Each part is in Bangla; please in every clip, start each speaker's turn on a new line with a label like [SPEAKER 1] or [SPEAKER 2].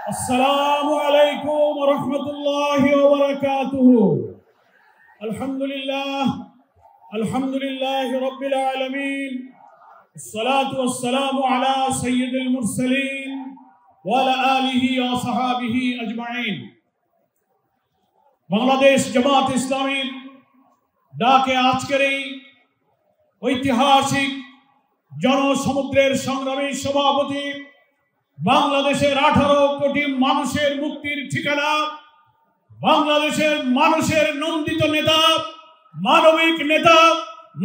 [SPEAKER 1] अस्सलामु अलैकुम व रहमतुल्लाहि व बरकातुहू। अल्हम्दुलिल्लाहि रब्बिल आलमीन, अस्सलातु वस्सलामु अला सय्यिदिल मुरसलीन व अला आलिहि व सहाबिहि अजमाइन। बांग्लादेश जमात इस्लामी डाके आजकेर এই ঐতিহাসিক জনসমুদ্রের সংগ্রামী সভাপতি, বাংলাদেশের 18 কোটি মানুষের মুক্তির ঠিকানা, বাংলাদেশের মানুষের নন্দিত নেতা, মানবিক নেতা,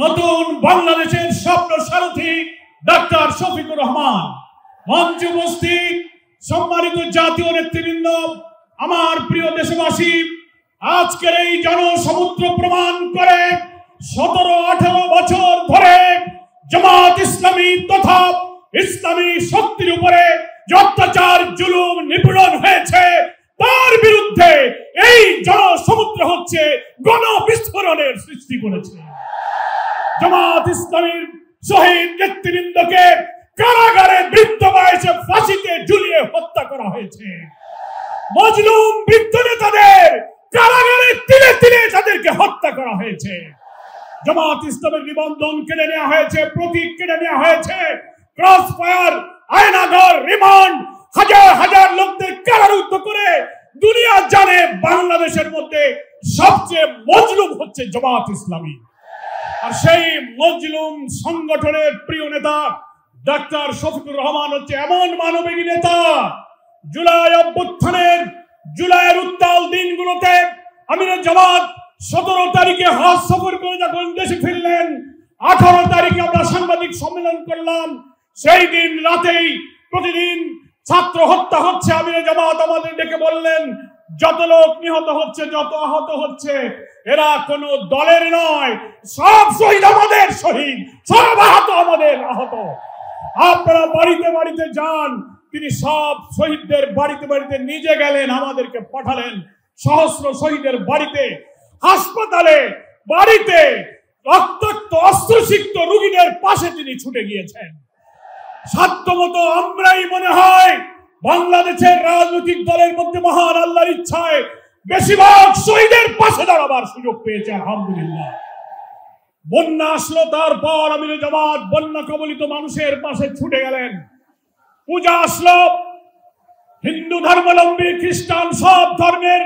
[SPEAKER 1] নতুন বাংলাদেশের স্বপ্ন সারথী ডাক্তার শফিকুর রহমান। মঞ্চে উপস্থিত সম্মানিত জাতীয় নেতৃবৃন্দ, আমার প্রিয় দেশবাসী, আজকের এই জনসমুদ্র প্রমাণ করে 17-18 বছর ধরে জামাত ইসলামী তথা ইসলামী শক্তির উপরে যে অত্যাচার, জুলুম, নিপীড়ন হয়েছে তার বিরুদ্ধে এই জনসমুদ্র হচ্ছে গণবিস্ফোরণের সৃষ্টি করেছে। জামাত ইসলামীর শহীদ নেতৃবৃন্দকে কারাগারে বৃদ্ধ বয়সে ফাঁসিতে ঝুলিয়ে হত্যা করা হয়েছে। মজলুম বৃদ্ধ নেতাদের কারাগারে তিলে তিলে তাদেরকে হত্যা করা হয়েছে। জামাত ইসলামের নিবন্ধন কেড়ে নেওয়া হয়েছে, প্রতীক কেড়ে নেওয়া হয়েছে, ক্রস ফায়ার, আয়নাঘর, রিমান্ড, হাজার হাজার লোকদের কারারুদ্ধ করে দুনিয়া জানে বাংলাদেশের মধ্যে সবচেয়ে মজলুম হচ্ছে জামাত ইসলামী। আর সেই মজলুম সংগঠনের প্রিয় নেতা ডাক্তার শফিকুর রহমান হচ্ছে এমন মানবিক নেতা, জুলাই অভ্যুত্থানের, জুলাইয়ের উত্তাল দিনগুলোতে আমিরে জামাত 17 তারিখে হজ সফর করে যখন দেশে ফিরলেন, 18 তারিখে আমরা সাংবাদিক সম্মেলন করলাম। সেই দিন রাতেই প্রতিদিন ছাত্র হত্যা হচ্ছে, আমিরে জামাত আমাদের ডেকে বললেন যত লোক নিহত হচ্ছে, যত আহত হচ্ছে, এরা কোনো দলের নয়, সব শহীদ আমাদের শহীদ, সব আহত আমাদের আহত। আপনারা বাড়িতে বাড়িতে যান। তিনি সব শহীদদের বাড়িতে বাড়িতে নিজে গেলেন, আমাদেরকে পাঠালেন। সহস্র শহীদের বাড়িতে, হাসপাতালে, বাড়িতে রক্তাক্ত অস্ত্রসিক্ত রোগীদের পাশে তিনি ছুটে গিয়েছেন। সাধ্যমতো আমরাই মনে হয় বাংলাদেশের রাজনৈতিক দলের মধ্যে মহান আল্লাহর ইচ্ছায় বেশিরভাগ শহীদের পাশে দাঁড়াবার সুযোগ পেয়েছে, আলহামদুলিল্লাহ। বন্যা আসলো, তারপর আমিরে জামাত বন্যা কবলিত মানুষের পাশে ছুটে গেলেন। পূজা আসলো, হিন্দু ধর্মাবলম্বী, খ্রিস্টান, সব ধর্মের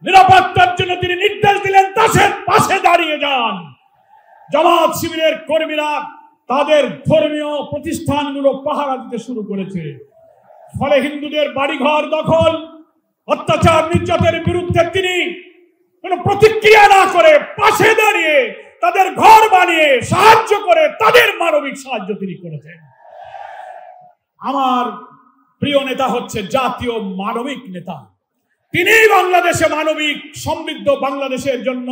[SPEAKER 1] নিরাপত্তার জন্য তিনি নির্দেশ দিলেন তাদের পাশে দাঁড়িয়ে যান। জামাত শিবিরের কর্মীরা তাদের ধর্মীয় প্রতিষ্ঠানগুলো পাহারা দিতে শুরু করেছে। ফলে হিন্দুদের বাড়িঘর দখল, অত্যাচার, নির্যাতনের বিরুদ্ধে তিনি কোনো প্রতিক্রিয়া না করে পাশে দাঁড়িয়ে তাদের ঘর বানিয়ে সাহায্য করে তাদের মানবিক সাহায্য তিনি করেছেন। আমার প্রিয় নেতা হচ্ছে জাতীয় মানবিক নেতা। তিনি বাংলাদেশে মানবিক সমৃদ্ধ বাংলাদেশের জন্য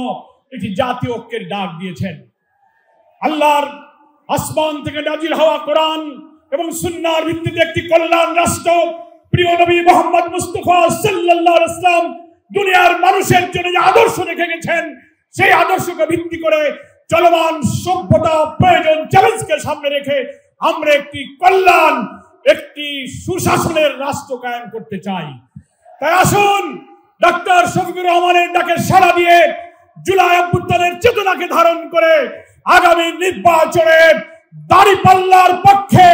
[SPEAKER 1] একটি জাতীয় ঐক্যের ডাক দিয়েছেন। আল্লাহর আসমান থেকে নাজিল হওয়া কোরআন এবং সুন্নাহর ভিত্তিতে একটি কল্যাণ রাষ্ট্র প্রিয় নবী মুহাম্মদ মুস্তাফা সাল্লাল্লাহু আলাইহি ওয়াসাল্লাম দুনিয়ার মানুষের জন্য যে আদর্শ রেখে গেছেন, সেই আদর্শকে ভিত্তি করে চলমান সভ্যতা, প্রয়োজন, চ্যালেঞ্জকে সামনে রেখে আমরা একটি কল্যাণ, একটি সুশাসনের রাষ্ট্র কায়েম করতে চাই। তাই আসুন ডাক্তার শফিকুর রহমানের ডাকে সাড়া দিয়ে জুলাই অভ্যুত্থানের চেতনাকে ধারণ করে আগামী নির্বাচনে দাঁড়িপাল্লার পক্ষে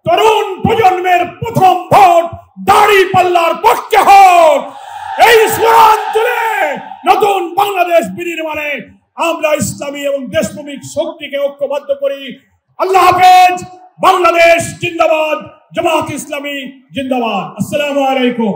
[SPEAKER 1] তরুণ প্রজন্মের প্রথম ভোট দাঁড়িপাল্লার পক্ষে হোক। এই স্লোগান তুলে নতুন বাংলাদেশ বিনির্মাণে আমরা ইসলামী এবং দেশপ্রেমিক শক্তিকে ঐক্যবদ্ধ করি। আল্লাহ হাফেজ। বাংলাদেশ জিন্দাবাদ, জামাত ইসলামী জিন্দাবাদ। আসসালামু আলাইকুম।